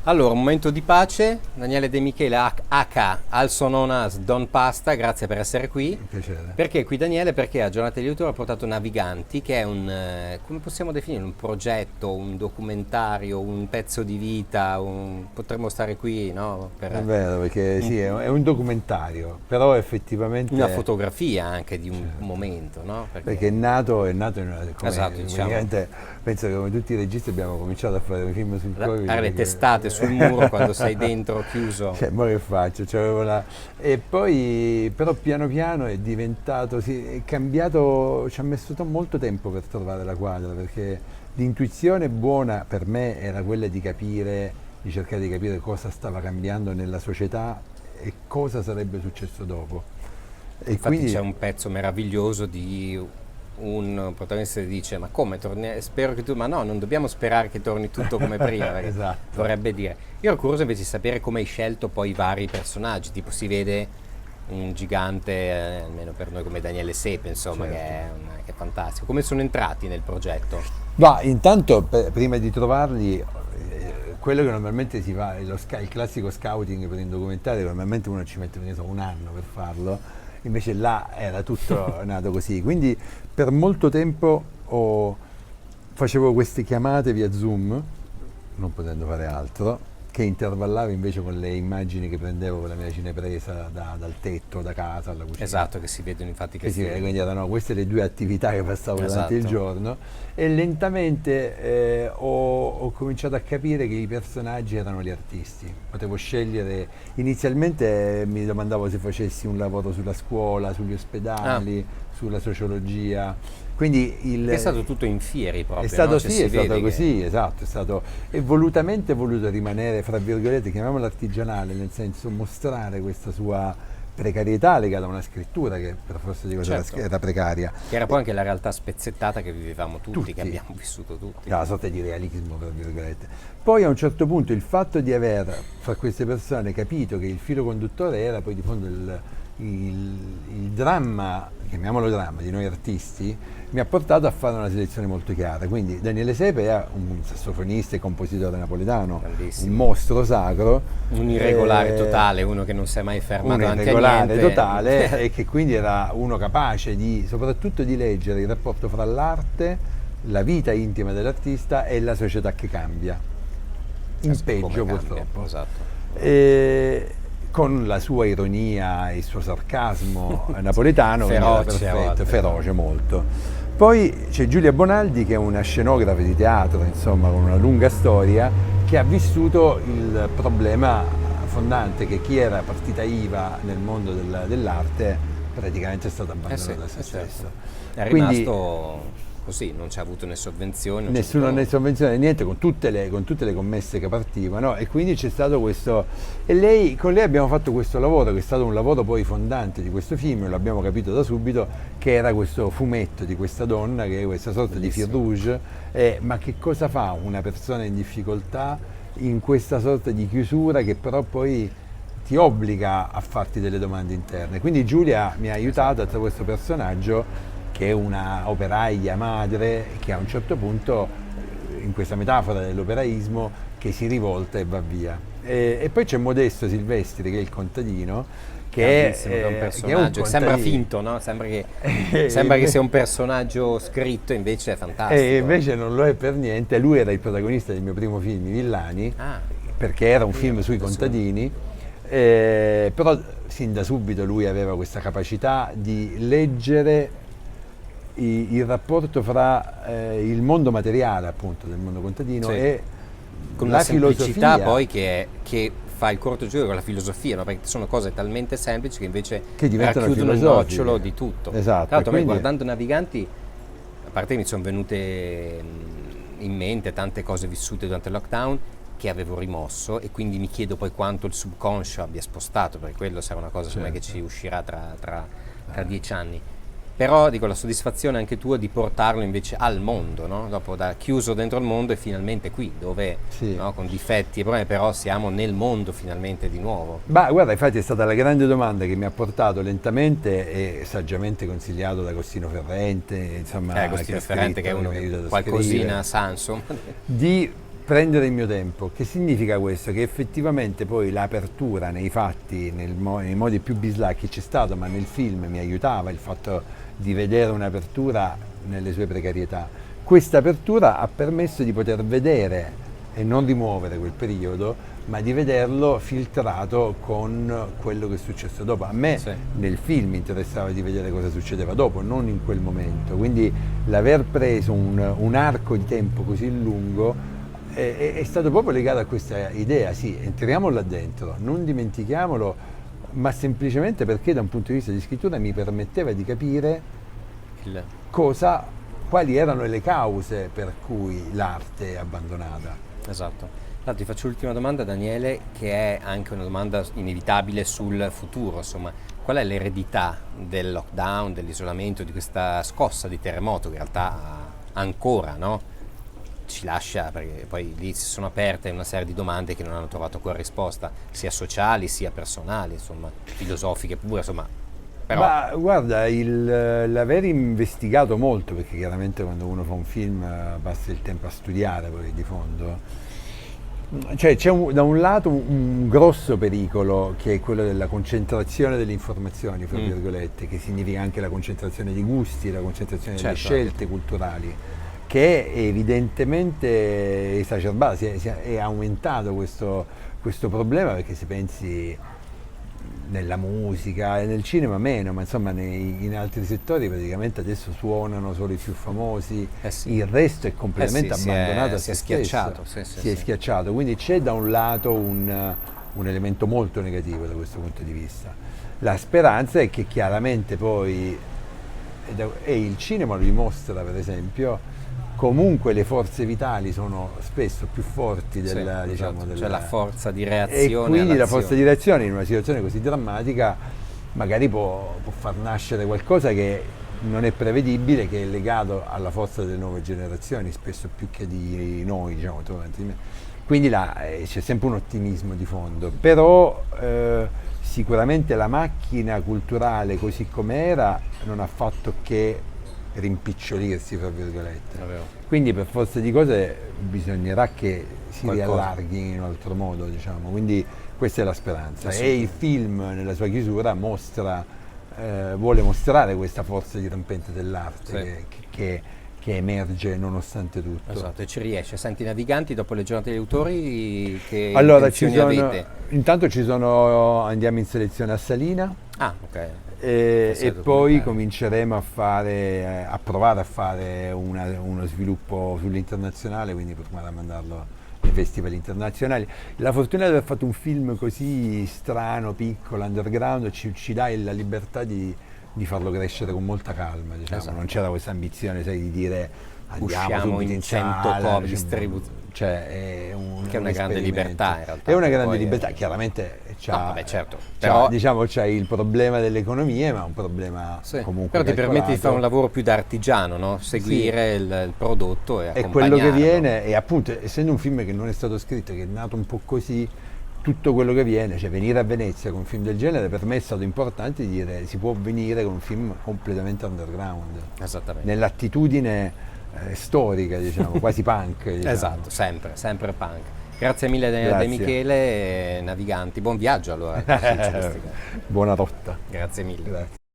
Allora, un momento di pace, Daniele De Michele, H, also known as Don Pasta, grazie per essere qui. Un piacere. Perché qui Daniele? Perché a Giornate di Lettura ha portato Naviganti, che è un, come possiamo definire, un progetto, un documentario, un pezzo di vita, potremmo stare qui, no? È vero, perché sì, è un documentario, però effettivamente... Una fotografia anche di un momento, no? Perché è nato in una... Esatto, diciamo. Penso che come tutti i registi abbiamo cominciato a fare film sul Covid. Le testate sul muro quando sei dentro chiuso. Cioè, ma che faccio? E poi, però piano piano è diventato, è cambiato, ci ha messo molto tempo per trovare la quadra, perché l'intuizione buona per me era quella di cercare di capire cosa stava cambiando nella società e cosa sarebbe successo dopo. E Infatti quindi c'è un pezzo meraviglioso di un protagonista che dice: ma come spero che tu, ma no, non dobbiamo sperare che torni tutto come prima, perché esatto. vorrebbe dire. Io ero curioso invece di sapere come hai scelto poi i vari personaggi, tipo si vede un gigante, almeno per noi, come Daniele Sepe, insomma, Certo. che è fantastico. Come sono entrati nel progetto? Ma intanto prima di trovarli, quello che normalmente si fa, il classico scouting per un documentario, normalmente uno ci mette un anno per farlo, invece là era tutto nato così. Quindi per molto tempo facevo queste chiamate via Zoom, non potendo fare altro, che intervallavo invece con le immagini che prendevo con la mia cinepresa dal tetto, da casa, alla cucina. Esatto, che si vedono infatti Quindi erano queste le due attività che passavo durante il giorno, e lentamente ho cominciato a capire che i personaggi erano gli artisti. Potevo scegliere, inizialmente mi domandavo se facessi un lavoro sulla scuola, sugli ospedali, sulla sociologia. Quindi è stato tutto in fieri proprio. È stato, no? è stato così, esatto, e volutamente voluto rimanere, fra virgolette, chiamiamolo artigianale, nel senso mostrare questa sua precarietà legata a una scrittura che per forza di cose era precaria. Che era poi anche la realtà spezzettata che vivevamo tutti, che abbiamo vissuto tutti. Una sorta di realismo, per virgolette. Poi a un certo punto il fatto di aver fra queste persone capito che il filo conduttore era poi di fondo il dramma, chiamiamolo dramma, di noi artisti, mi ha portato a fare una selezione molto chiara. Quindi Daniele Sepe è un sassofonista e compositore napoletano, un mostro sacro, un irregolare totale, uno che non si è mai fermato un davanti irregolare a niente. totale e che quindi era uno capace soprattutto di leggere il rapporto fra l'arte, la vita intima dell'artista e la società che cambia, in peggio purtroppo. Esatto. Con la sua ironia e il suo sarcasmo napoletano, feroce molto. Poi c'è Giulia Bonaldi, che è una scenografa di teatro, insomma, con una lunga storia, che ha vissuto il problema fondante che chi era partita IVA nel mondo dell'arte praticamente è stato abbandonato da se stesso. È rimasto così, non c'è avuto né sovvenzioni. Né sovvenzione, niente, con tutte le commesse che partivano, e quindi c'è stato questo. E con lei abbiamo fatto questo lavoro, che è stato un lavoro poi fondante di questo film, lo abbiamo capito da subito, che era questo fumetto di questa donna, che è questa sorta di fil rouge, ma che cosa fa una persona in difficoltà in questa sorta di chiusura che però poi ti obbliga a farti delle domande interne. Quindi Giulia mi ha aiutato attraverso questo personaggio, che è una operaia madre, che a un certo punto, in questa metafora dell'operaismo, che si rivolta e va via. E poi c'è Modesto Silvestri, che è il contadino, che è un personaggio che sembra finto, no? Sembra che sia un personaggio scritto, invece è fantastico. E invece non lo è per niente. Lui era il protagonista del mio primo film, I Villani, perché era un film sui contadini, però sin da subito lui aveva questa capacità di leggere il rapporto fra il mondo materiale, appunto, del mondo contadino, e con la semplicità poi che fa il cortogiro con la filosofia, no? Perché sono cose talmente semplici che invece racchiudono il nocciolo di tutto. Esatto. Tra l'altro, a me, guardando Naviganti, a parte che mi sono venute in mente tante cose vissute durante il lockdown che avevo rimosso, e quindi mi chiedo poi quanto il subconscio abbia spostato, perché quello sarà una cosa che ci uscirà tra 10 anni. Però dico, la soddisfazione anche tua di portarlo invece al mondo, no? Dopo da chiuso dentro il mondo e finalmente qui, dove no, con difetti e problemi, però siamo nel mondo finalmente di nuovo. Ma guarda, infatti è stata la grande domanda che mi ha portato lentamente e saggiamente consigliato da Agostino Ferrente, insomma, Agostino Ferrente, che è uno qualcosina sa, insomma, di prendere il mio tempo. Che significa questo? Che effettivamente poi l'apertura nei fatti, nei modi più bislacchi c'è stato, ma nel film mi aiutava il fatto di vedere un'apertura nelle sue precarietà. Questa apertura ha permesso di poter vedere e non rimuovere quel periodo, ma di vederlo filtrato con quello che è successo dopo. A me nel film interessava di vedere cosa succedeva dopo, non in quel momento. Quindi l'aver preso un arco di tempo così lungo è stato proprio legato a questa idea, sì, entriamo là dentro, non dimentichiamolo, ma semplicemente perché da un punto di vista di scrittura mi permetteva di capire quali erano le cause per cui l'arte è abbandonata. Esatto. Allora, ti faccio l'ultima domanda, Daniele, che è anche una domanda inevitabile sul futuro, insomma, qual è l'eredità del lockdown, dell'isolamento, di questa scossa di terremoto che in realtà ancora, no? Ci lascia, perché poi lì si sono aperte una serie di domande che non hanno trovato ancora risposta, sia sociali sia personali, insomma, filosofiche pure, insomma. Però... Ma guarda, l'aver investigato molto, perché chiaramente quando uno fa un film passa il tempo a studiare poi di fondo, cioè c'è da un lato un grosso pericolo che è quello della concentrazione delle informazioni, fra virgolette, che significa anche la concentrazione di gusti, la concentrazione delle scelte culturali, che è evidentemente esacerbata, è aumentato questo problema, perché se pensi nella musica e nel cinema meno, ma insomma in altri settori praticamente adesso suonano solo i più famosi, il resto è completamente abbandonato a se schiacciato, si è schiacciato, quindi c'è da un lato un elemento molto negativo da questo punto di vista. La speranza è che chiaramente poi, e il cinema lo dimostra per esempio, comunque le forze vitali sono spesso più forti c'è la forza di reazione, e quindi la forza di reazione in una situazione così drammatica magari può far nascere qualcosa che non è prevedibile, che è legato alla forza delle nuove generazioni, spesso più che di noi, diciamo. Quindi c'è sempre un ottimismo di fondo, però sicuramente la macchina culturale così com'era non ha fatto che rimpicciolirsi, fra virgolette. Quindi per forza di cose bisognerà che si riallarghi in un altro modo, diciamo. Quindi questa è la speranza. E il film nella sua chiusura vuole mostrare questa forza dirompente dell'arte che emerge nonostante tutto. Esatto, e ci riesce. Senti, i Naviganti, dopo le giornate degli autori, che allora intenzioni avete? Intanto andiamo in selezione a Salina. Ah, ok. E poi cominceremo a provare a fare uno sviluppo sull'internazionale, quindi provare a mandarlo ai festival internazionali. La fortuna di aver fatto un film così strano, piccolo, underground, ci dà la libertà di farlo crescere con molta calma, diciamo. Esatto. Non c'era questa ambizione, sai, di dire usciamo in 100 copie, distribuzione. Cioè che è una grande libertà in realtà. È una grande libertà, chiaramente certo. Però diciamo c'è il problema delle economie, ma un problema comunque però ti calcolato. permette di fare un lavoro più da artigiano, no? Seguire il prodotto e accompagnarlo. È quello che viene, e appunto essendo un film che non è stato scritto, che è nato un po' così, tutto quello che viene, cioè venire a Venezia con un film del genere, per me è stato importante dire si può venire con un film completamente underground. Esattamente. Nell'attitudine storica, diciamo, quasi punk. Diciamo. Esatto, sempre punk. Grazie mille De Michele, Naviganti. Buon viaggio allora. Buona rotta. Grazie mille. Grazie.